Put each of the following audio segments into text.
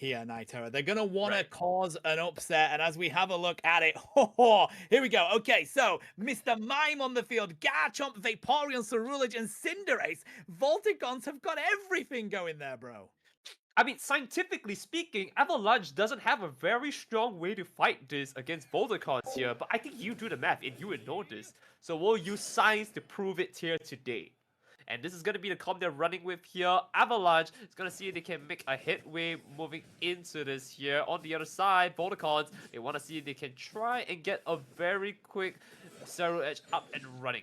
here, Nitera. They're going to want to Right. cause an upset, and as we have a look at it, here we go. Okay, so Mr. Mime on the field, Garchomp, Vaporeon, Ceruledge, and Cinderace. Volticons have got everything going there, bro. I mean, scientifically speaking, Avalanche doesn't have a very strong way to fight this against Volticons here, but I think you do the math and you would know this. So we'll use science to prove it here today. And this is going to be the comp they're running with here. Avalanche is going to see if they can make a headway moving into this here. On the other side, Volticons, they want to see if they can try and get a very quick Zero Edge up and running.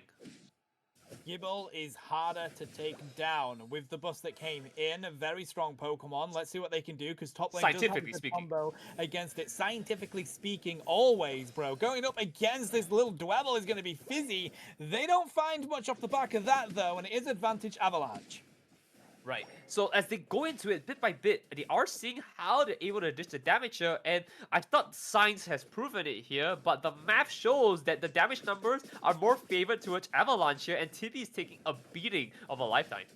Gible is harder to take down with the bus that came in. Very strong Pokemon. Let's see what they can do, because top lane does have a good combo against it. Scientifically speaking, always, bro. Going up against this little Dwebble is going to be Fizzy. They don't find much off the back of that, though, and it is advantage Avalanche. Right. So as they go into it bit by bit, they are seeing how they're able to dish the damage here, and I thought science has proven it here, but the math shows that the damage numbers are more favored towards Avalanche here, and Tibby is taking a beating of a lifetime.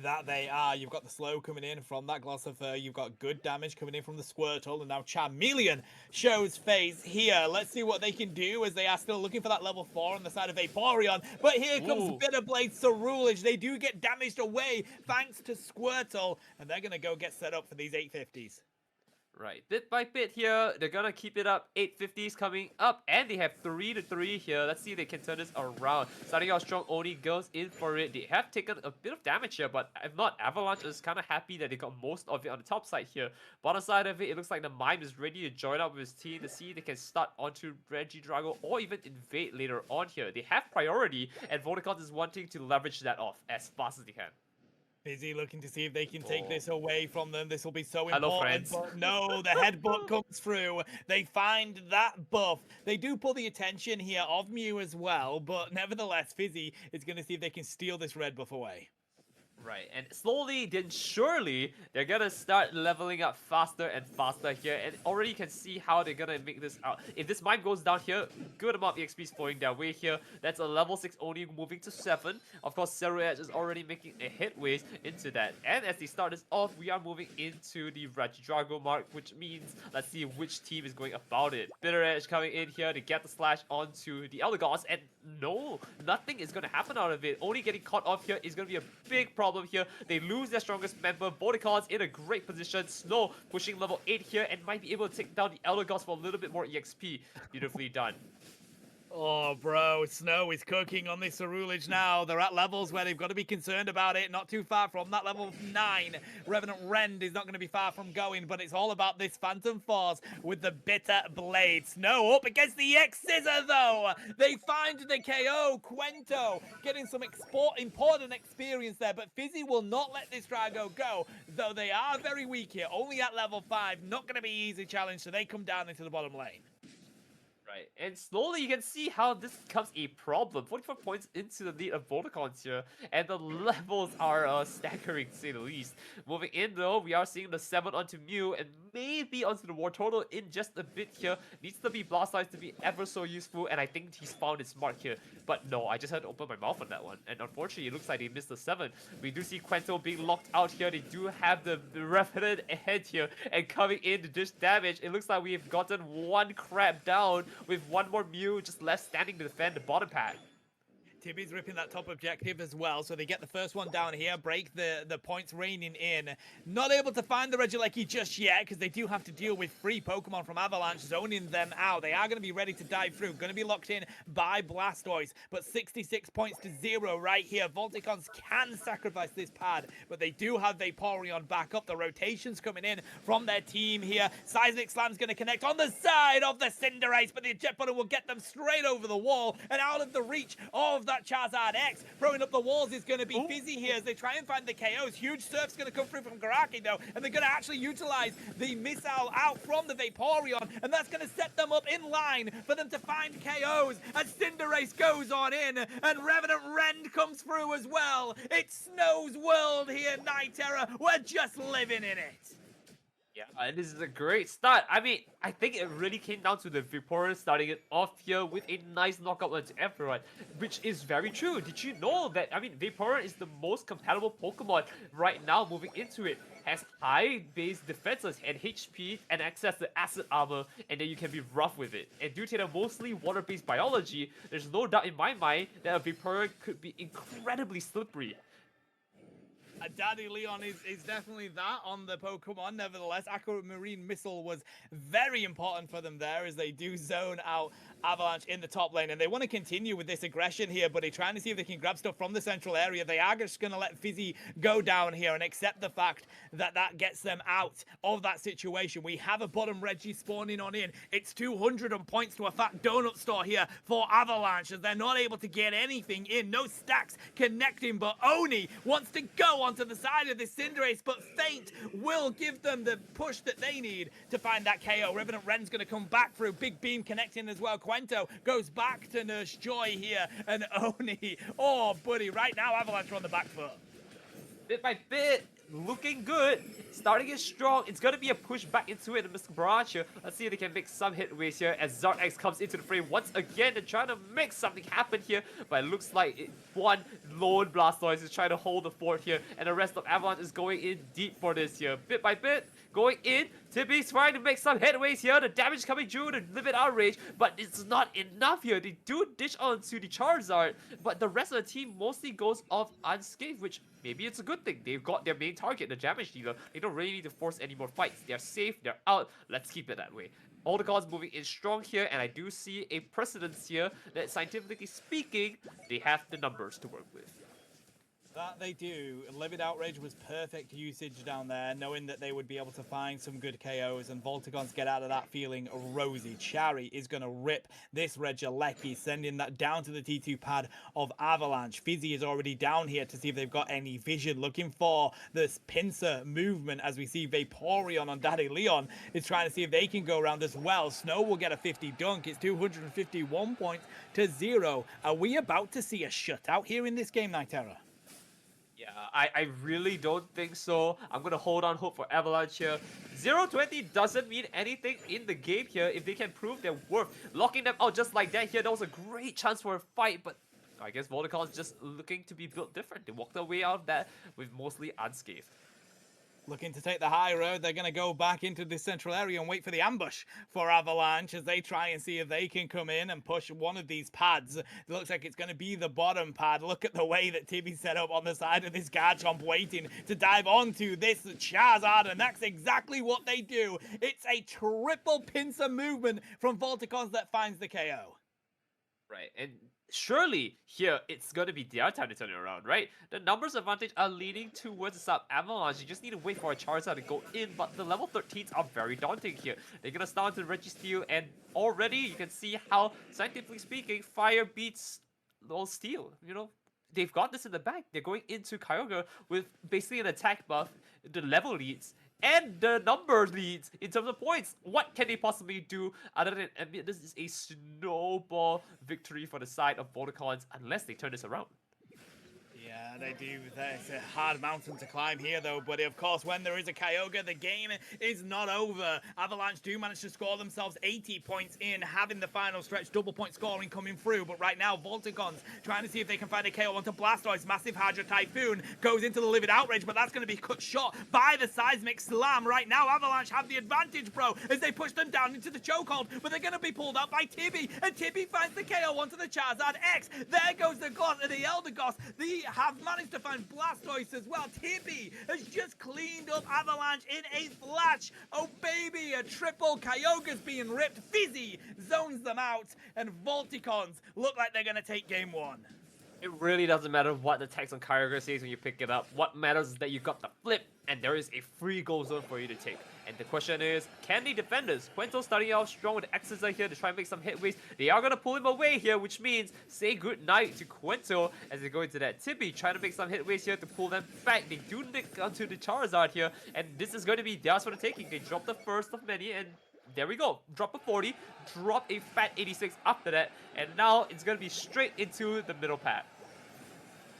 That they are. You've got the slow coming in from that Glossifer. You've got good damage coming in from the Squirtle. And now Charmeleon shows face here. Let's see what they can do, as they are still looking for that level 4 on the side of Vaporeon. But here comes Bitterblade Ceruledge. They do get damaged away thanks to Squirtle. And they're going to go get set up for these 850s. Right, bit by bit here, they're gonna keep it up. 850s coming up, and they have 3-3 here. Let's see if they can turn this around. Starting out strong, Oni goes in for it. They have taken a bit of damage here, but if not, Avalanche is kind of happy that they got most of it on the top side here. Bottom side of it, it looks like the Mime is ready to join up with his team to see if they can start onto Regidrago or even invade later on here. They have priority, and Volticons is wanting to leverage that off as fast as they can. Busy looking to see if they can take this away from them. This will be so important. Hello, friends. But no, the headbutt comes through. They find that buff. They do pull the attention here of Mew as well, but nevertheless, Fizzy is going to see if they can steal this red buff away. Right, and slowly, then surely, they're gonna start leveling up faster and faster here, and already you can see how they're gonna make this out. If this mine goes down here, good amount of EXP is flowing their way here. That's a level 6 Oni moving to 7. Of course, Zero Edge is already making a headways into that. And as they start this off, we are moving into the Regidrago mark, which means, let's see which team is going about it. Bitter Edge coming in here to get the slash onto the Elder Gods, and no, nothing is gonna happen out of it. Only getting caught off here is gonna be a big problem here. They lose their strongest member. Volticons in a great position. Snow pushing level 8 here and might be able to take down the Elder Gods for a little bit more EXP. Beautifully done. Oh, bro, Snow is cooking on this Ceruledge now. They're at levels where they've got to be concerned about it. Not too far from that level 9. Revenant Rend is not going to be far from going, but it's all about this Phantom Force with the Bitter Blade. Snow up against the X-Scissor, though. They find the KO. Quento getting some important experience there, but Fizzy will not let this Drago go, though they are very weak here. Only at level 5. Not going to be easy challenge, so they come down into the bottom lane. Right, and slowly you can see how this becomes a problem. 44 points into the lead of Volticons here, and the levels are staggering to say the least. Moving in though, we are seeing the 7 onto Mew, and maybe onto the War Turtle in just a bit here. Needs to be Blastoise to be ever so useful, and I think he's found his mark here. But no, I just had to open my mouth on that one, and unfortunately it looks like they missed the 7. We do see Quento being locked out here. They do have the Revenant ahead here, and coming in to dish damage. It looks like we've gotten one crab down, with one more Mew just left standing to defend the bottom pad. Tibby's ripping that top objective as well, so they get the first one down here, break the points raining in. Not able to find the Regieleki just yet, because they do have to deal with 3 Pokemon from Avalanche, zoning them out. They are going to be ready to dive through, going to be locked in by Blastoise, but 66 points to 0 right here. Volticons can sacrifice this pad, but they do have Vaporeon back up. The rotations coming in from their team here. Seismic Slam's going to connect on the side of the Cinderace, but the eject button will get them straight over the wall and out of the reach of that Charizard X. Throwing up the walls is going to be Fizzy here as they try and find the KOs. Huge Surf's going to come through from Garaki though, and they're going to actually utilize the missile out from the Vaporeon, and that's going to set them up in line for them to find KOs as Cinderace goes on in, and Revenant Rend comes through as well. It's Snow's world here, Nitera. We're just living in it. Yeah, this is a great start. I mean, I think it really came down to the Vaporeon starting it off here with a nice knockout onto everyone, which is very true. Did you know that, I mean, Vaporeon is the most compatible Pokemon right now moving into it. has high base defenses and HP and access to acid armor, and then you can be rough with it. And due to the mostly water-based biology, there's no doubt in my mind that a Vaporeon could be incredibly slippery. Daddy Leon is definitely that on the Pokemon. Nevertheless, Aquamarine Missile was very important for them there as they do zone out Avalanche in the top lane. And they want to continue with this aggression here, but they're trying to see if they can grab stuff from the central area. They are just going to let Fizzy go down here and accept the fact that that gets them out of that situation. We have a bottom Reggie spawning on in. It's 200 and points to a fat donut store here for Avalanche as they're not able to get anything in. No stacks connecting, but Oni wants to go onto the side of this Cinderace, but Fate will give them the push that they need to find that KO. Revenant Ren's going to come back through. Big Beam connecting as well. Quento goes back to Nurse Joy here, and Oni, oh buddy, right now Avalanche are on the back foot. Bit by bit, looking good, starting it strong. It's gonna be a push back into it, Mr. Barrage here. Let's see if they can make some headways here as Zarx comes into the frame once again. They're trying to make something happen here, but it looks like one lone Blastoise is trying to hold the fort here, and the rest of Avalanche is going in deep for this here. Bit by bit, going in. Tibby's trying to make some headways here. The damage coming through to limit outrage, but it's not enough here. They do dish onto the Charizard, but the rest of the team mostly goes off unscathed, which maybe it's a good thing. They've got their main target, the damage dealer. They don't really need to force any more fights. They're safe, they're out. Let's keep it that way. All the cards moving in strong here, and I do see a precedence here that scientifically speaking, they have the numbers to work with. That they do. Livid Outrage was perfect usage down there, knowing that they would be able to find some good KOs, and Volticons get out of that feeling rosy. Chari is going to rip this Regieleki, sending that down to the T2 pad of Avalanche. Fizzy is already down here to see if they've got any vision, looking for this pincer movement as we see Vaporeon on Daddy Leon is trying to see if they can go around as well. Snow will get a 50 dunk. It's 251 points to 0. Are we about to see a shutout here in this game, Nightera? Yeah, I really don't think so. I'm going to hold on hope for Avalanche here. 0-20 doesn't mean anything in the game here if they can prove their worth. Locking them out just like that here, that was a great chance for a fight, but I guess Volticon is just looking to be built different. They walked their way out of that with mostly unscathed. Looking to take the high road, they're going to go back into the central area and wait for the ambush for Avalanche as they try and see if they can come in and push one of these pads. It looks like it's going to be the bottom pad. Look at the way that Tibby's set up on the side of this Garchomp waiting to dive onto this Charizard, and that's exactly what they do. It's a triple pincer movement from Volticons that finds the KO. Right, and surely here it's going to be their time to turn it around, right? The numbers advantage are leaning towards the sub Avalanche. You just need to wait for a Charizard to go in, but the level 13s are very daunting here. They're going to start to Registeel, and already you can see how, scientifically speaking, fire beats all steel, you know? They've got this in the bag. They're going into Kyogre with basically an attack buff, the level leads, and the number leads in terms of points. What can they possibly do other than admit this is a snowball victory for the side of Volticons unless they turn this around? Yeah, they do. It's a hard mountain to climb here, though, buddy. Of course, when there is a Kyogre, the game is not over. Avalanche do manage to score themselves 80 points in, having the final stretch double point scoring coming through. But right now, Volticons trying to see if they can find a KO onto Blastoise. Massive Hydra Typhoon goes into the Livid Outrage, but that's going to be cut short by the Seismic Slam. Right now, Avalanche have the advantage, bro, as they push them down into the chokehold, but they're going to be pulled out by Tibby, and Tibby finds the KO onto the Charizard X. There goes the Goss and the Elder Goss. They have managed to find Blastoise as well. Tibby has just cleaned up Avalanche in a flash. Oh baby, a triple. Kyogre's being ripped. Fizzy zones them out, and Volticons look like they're going to take game 1. It really doesn't matter what the text on Kyogre says when you pick it up. What matters is that you got the flip, and there is a free goal zone for you to take. And the question is, can they defend this? Quento starting out strong with the X's here to try and make some headways. They are going to pull him away here, which means say goodnight to Quento as they go into that. Tibby trying to make some headways here to pull them back. They do nick onto the Charizard here, and this is going to be theirs for the taking. They drop the first of many, and there we go. Drop a 40, drop a fat 86 after that, and now it's going to be straight into the middle pad.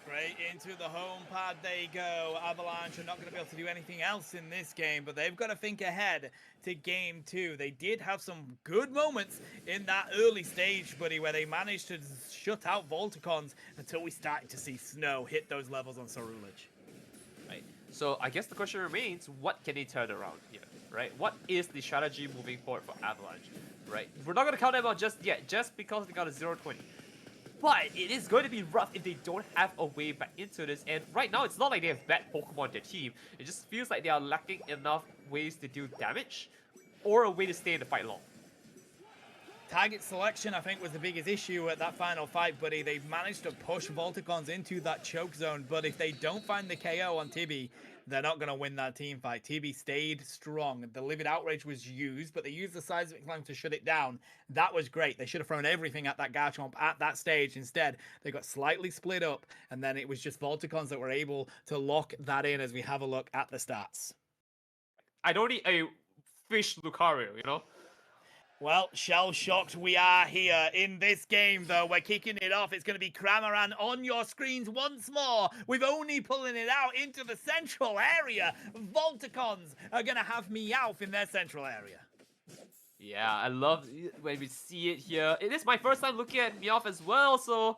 Straight into the home pad they go. Avalanche are not going to be able to do anything else in this game, but they've got to think ahead to game 2. They did have some good moments in that early stage, buddy, where they managed to shut out Volticons until we started to see Snow hit those levels on Ceruledge. Right. So I guess the question remains, what can they turn around here, right? What is the strategy moving forward for Avalanche, right? We're not going to count them out just yet, just because they got a 0-20. But it is going to be rough if they don't have a way back into this. And right now, it's not like they have bad Pokemon on their team. It just feels like they are lacking enough ways to do damage or a way to stay in the fight long. Target selection, I think, was the biggest issue at that final fight, buddy. They managed to push Volticons into that choke zone, but if they don't find the KO on Tibby, they're not going to win that team fight. Tibby stayed strong. The Livid Outrage was used, but they used the Seismic Slam to shut it down. That was great. They should have thrown everything at that Garchomp at that stage. Instead, they got slightly split up, and then it was just Volticons that were able to lock that in as we have a look at the stats. I don't need a fish Lucario, you know? Well, shell-shocked we are here in this game, though. We're kicking it off. It's going to be Cramorant on your screens once more. We've only pulling it out into the central area. Volticons are going to have Meowth in their central area. Yeah, I love when we see it here. It is my first time looking at Meowth as well, so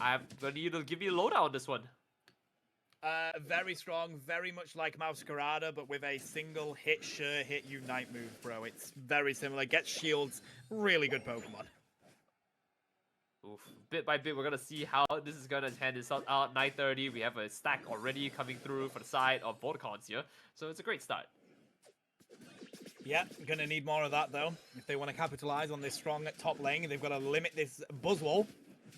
I'm going to need to give you a lowdown on this one. Very strong, very much like Masquerada, but with a single hit, sure hit Unite move, bro. It's very similar. Gets shields. Really good Pokemon. Oof. Bit by bit, we're going to see how this is going to hand this out. 9:30, we have a stack already coming through for the side of Volticons here. So it's a great start. Yeah, gonna need more of that, though. If they want to capitalize on this strong top lane, they've got to limit this Buzzwole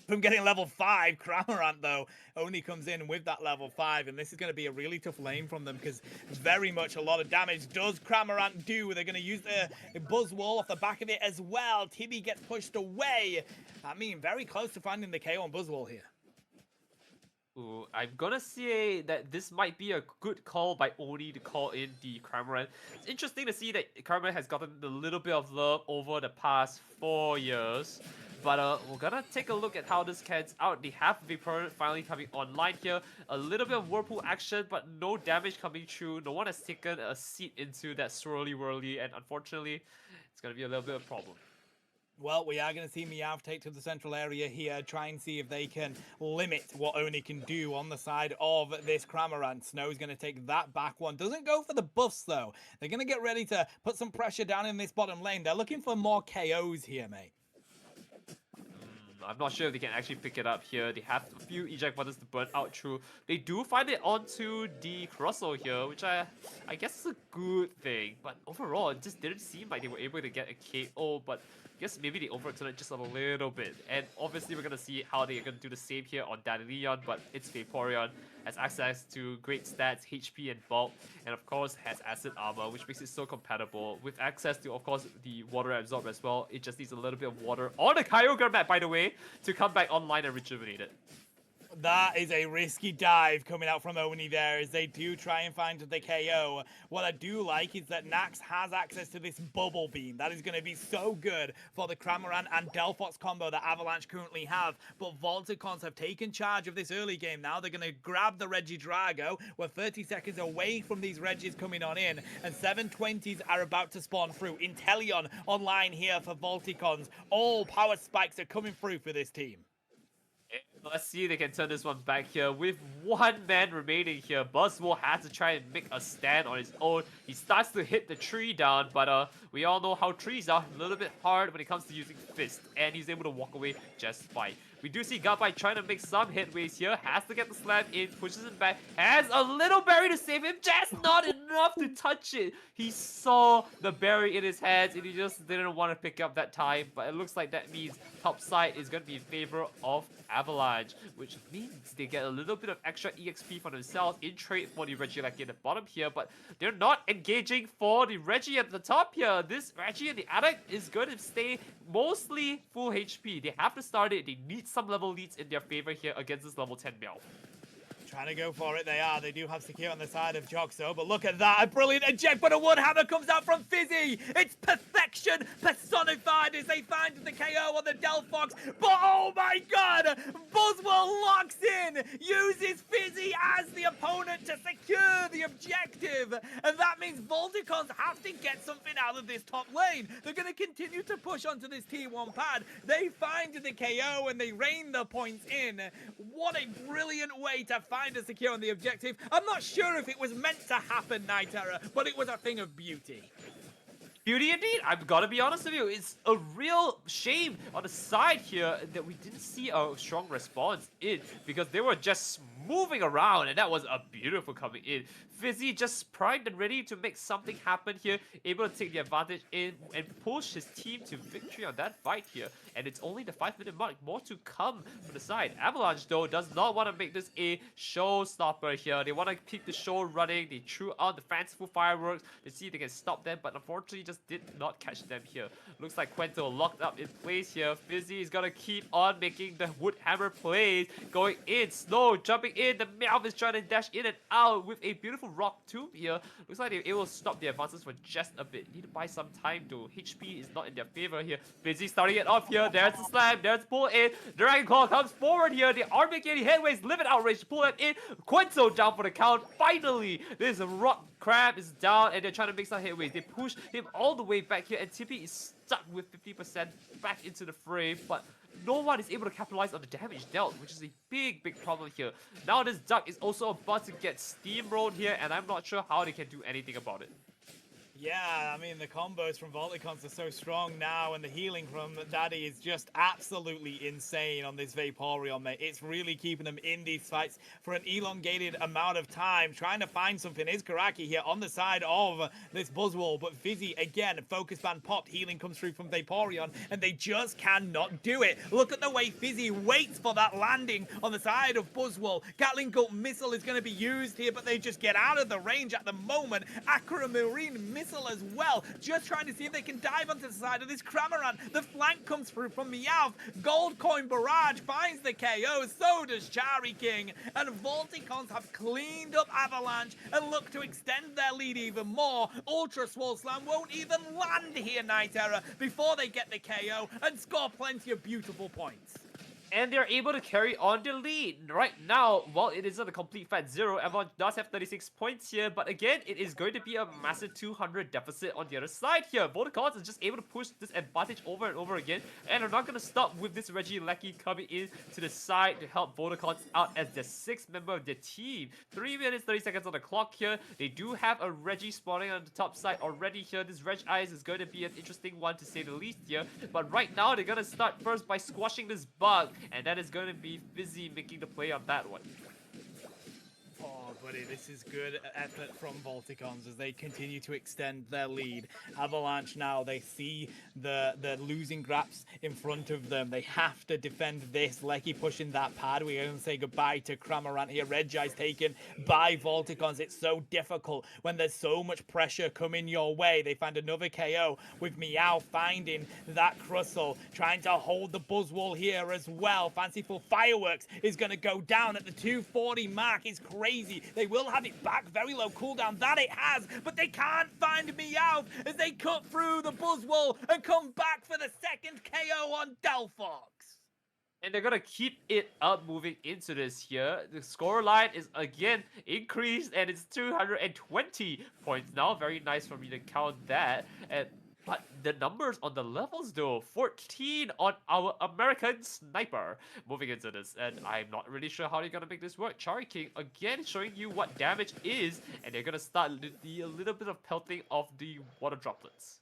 from getting level 5. Cramorant, though, only comes in with that level 5, and this is going to be a really tough lane from them because very much a lot of damage does Cramorant do. They're going to use the Buzzwole off the back of it as well. Tibby gets pushed away. I mean, very close to finding the KO on Buzzwole here. Ooh, I'm gonna say that this might be a good call by Oni to call in the Cramorant. It's interesting to see that Cramorant has gotten a little bit of love over the past 4 years. But we're gonna take a look at how this cans out. They have Vaporeon finally coming online here. A little bit of Whirlpool action, but no damage coming through. No one has taken a seat into that swirly whirly, and unfortunately, it's gonna be a little bit of a problem. Well, we are going to see Meowth take to the central area here, try and see if they can limit what Oni can do on the side of this Cramorant. Snow's going to take that back one. Doesn't go for the buffs, though. They're going to get ready to put some pressure down in this bottom lane. They're looking for more KOs here, mate. I'm not sure if they can actually pick it up here. They have a few eject buttons to burn out through. They do find it onto the Crossel here, which I guess is a good thing. But overall, it just didn't seem like they were able to get a KO, but I guess maybe they overextended just a little bit. And obviously, we're going to see how they're going to do the same here on Dandelion, but it's Vaporeon. Has access to great stats, HP and bulk, and of course has acid armor, which makes it so compatible. With access to, of course, the water absorb as well, it just needs a little bit of water on the Kyogre map, by the way, to come back online and rejuvenate it. That is a risky dive coming out from Oni there as they do try and find the KO. What I do like is that Nax has access to this Bubble Beam. That is going to be so good for the Cramorant and Delphox combo that Avalanche currently have. But Volticons have taken charge of this early game now. They're going to grab the Regidrago. We're 30 seconds away from these Regis coming on in. And 720s are about to spawn through. Inteleon online here for Volticons. All power spikes are coming through for this team. Let's see if they can turn this one back here. With one man remaining here, Buzzwole has to try and make a stand on his own. He starts to hit the tree down, but we all know how trees are. A little bit hard when it comes to using Fist, and he's able to walk away just fine. We do see Gutbite trying to make some headways here. Has to get the slam in, pushes him back. Has a little berry to save him, just not enough to touch it. He saw the berry in his hands, and he just didn't want to pick up that time. But it looks like that means top side is going to be in favor of Avalanche, which means they get a little bit of extra EXP for themselves in trade for the Regieleki at the bottom here. But they're not engaging for the Regi at the top here. This Regi and the Addict is going to stay mostly full HP. They have to start it. They need some level leads in their favor here against this level 10 Meowth. Trying to go for it, they are. They do have Secure on the side of Joxo, but look at that. A brilliant eject, but a Woodhammer comes out from Fizzy. It's perfection personified as they find the KO on the Delphox. But oh my god, Buzzwole locks in, uses Fizzy as the opponent to secure the objective. And that means Volticons have to get something out of this top lane. They're going to continue to push onto this T1 pad. They find the KO and they rain the points in. What a brilliant way to find find a secure on the objective. I'm not sure if it was meant to happen, Night Terror, but it was a thing of beauty. Beauty indeed. I've got to be honest with you. It's a real shame on the side here that we didn't see a strong response in, because they were just moving around, and that was a beautiful coming in. Fizzy just primed and ready to make something happen here, able to take the advantage in and push his team to victory on that fight here. And it's only the 5-minute mark, more to come from the side. Avalanche though does not want to make this a showstopper here. They want to keep the show running. They threw out the fanciful fireworks to see if they can stop them, but unfortunately just did not catch them here. Looks like Quento locked up in place here. Fizzy is gonna keep on making the wood hammer plays, going in slow, jumping in. The Meowth is trying to dash in and out with a beautiful rock tomb here. Looks like they will stop the advances for just a bit. Need to buy some time though. HP is not in their favor here. Fizzy starting it off here. There's the slam. There's the pull in. Dragon Claw comes forward here. They are making any headways. Limit outrage to pull it in. Quento down for the count. Finally, there's a rock crab is down and they're trying to make some headways. They push him all the way back here, and Tippy is stuck with 50% back into the frame, but no one is able to capitalize on the damage dealt, which is a big problem here. Now this Duck is also about to get steamrolled here, and I'm not sure how they can do anything about it. Yeah, I mean, the combos from Volticons are so strong now, and the healing from Daddy is just absolutely insane on this Vaporeon, mate. It's really keeping them in these fights for an elongated amount of time. Trying to find something is Karaki here on the side of this Buzzwole, but Fizzy, again, focus band popped. Healing comes through from Vaporeon, and they just cannot do it. Look at the way Fizzy waits for that landing on the side of Buzzwole. Gatling Bolt Missile is going to be used here, but they just get out of the range at the moment. Aquamarine Missile as well, just trying to see if they can dive onto the side of this Cramorant. The flank comes through from Meowth. Gold Coin Barrage finds the KO, so does Chari King, and Volticons have cleaned up Avalanche and look to extend their lead even more. Ultra Swole Slam won't even land here, Night Terror, before they get the KO and score plenty of beautiful points. And they're able to carry on the lead. Right now, while it isn't a complete fat zero, Avalanche does have 36 points here, but again, it is going to be a massive 200 deficit on the other side here. Volticons is just able to push this advantage over and over again, and are not going to stop with this Regieleki coming in to the side to help Volticons out as the 6th member of their team. 3 minutes, 30 seconds on the clock here. They do have a Regi spawning on the top side already here. This Reg Eyes is going to be an interesting one to say the least here, but right now, they're going to start first by squashing this bug. And that is going to be Fizzy making the play on that one. Oh, buddy, this is good effort from Volticons as they continue to extend their lead. Avalanche now, they see the losing Graps in front of them. They have to defend this. Lecky pushing that pad. We're going to say goodbye to Cramorant here. Regi's taken by Volticons. It's so difficult when there's so much pressure coming your way. They find another KO with Meow finding that Crustle, trying to hold the Buzzwole here as well. Fanciful Fireworks is going to go down at the 240 mark. It's crazy. They will have it back. Very low cooldown. That it has. But they can't find Meowth as they cut through the Buzzwole and come back for the second KO on Delphox. And they're gonna keep it up moving into this here. The score line is again increased and it's 220 points now. Very nice for me to count that. But the numbers on the levels though, 14 on our American Sniper moving into this, and I'm not really sure how they're gonna make this work. Chari King again showing you what damage is, and they're gonna start a little bit of pelting of the water droplets.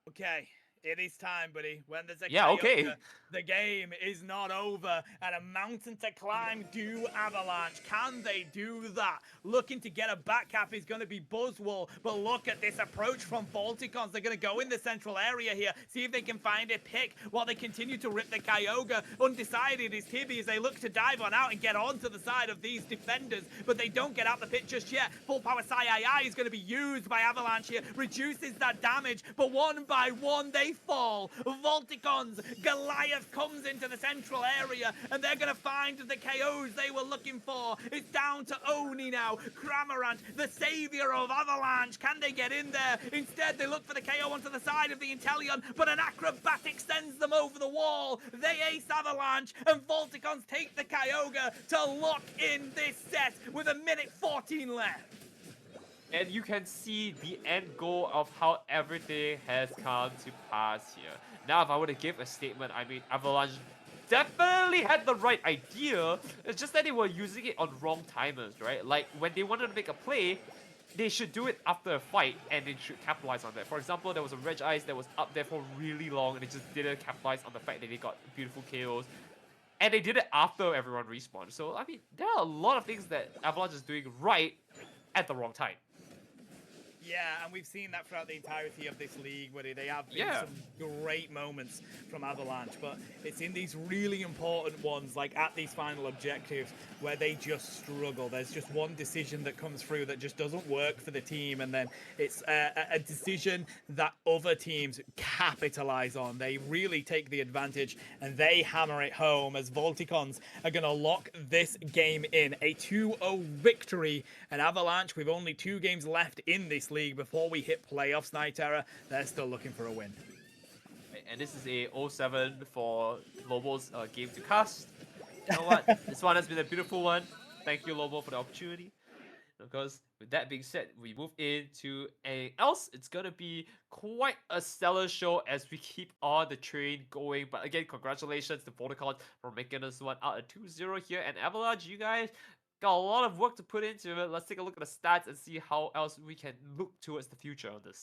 Okay. It is time, buddy. When there's a yeah, Kyogre, okay. The game is not over. And a mountain to climb do Avalanche. Can they do that? Looking to get a back cap is going to be Buzzwole. But look at this approach from Volticons. They're going to go in the central area here. See if they can find a pick while they continue to rip the Kyogre. Undecided is Tibby as they look to dive on out and get onto the side of these defenders. But they don't get out the pit just yet. Full power Sai is going to be used by Avalanche here. Reduces that damage. But one by one, they fall. Volticons, Goliath comes into the central area and they're going to find the KOs they were looking for. It's down to Oni now. Cramorant, the savior of Avalanche. Can they get in there? Instead, they look for the KO onto the side of the Inteleon, but an acrobatic sends them over the wall. They ace Avalanche and Volticons take the Kyogre to lock in this set with 1:14 left. And you can see the end goal of how everything has come to pass here. Now, if I were to give a statement, I mean, Avalanche definitely had the right idea. It's just that they were using it on wrong timers, right? Like when they wanted to make a play, they should do it after a fight and they should capitalize on that. For example, there was a Reg Ice that was up there for really long and they just didn't capitalize on the fact that they got beautiful KOs. And they did it after everyone respawned. So, I mean, there are a lot of things that Avalanche is doing right at the wrong time. Yeah, and we've seen that throughout the entirety of this league, where they have been Yeah. some great moments from Avalanche, but it's in these really important ones, like at these final objectives, where they just struggle. There's just one decision that comes through that just doesn't work for the team, and then it's a decision that other teams capitalize on. They really take the advantage, and they hammer it home as Volticons are going to lock this game in. A 2-0 victory, and Avalanche, with only 2 games left in this league before we hit playoffs, Night Terror, they're still looking for a win. And this is a 0-7 for Lobo's game to cast. You know what? This one has been a beautiful one. Thank you, Lobo, for the opportunity. Because with that being said, we move into anything else. It's gonna be quite a stellar show as we keep on the train going. But again, congratulations to Volticons for making us one out of 2-0 here. And Avalanche, you guys got a lot of work to put into it. Let's take a look at the stats and see how else we can look towards the future on this.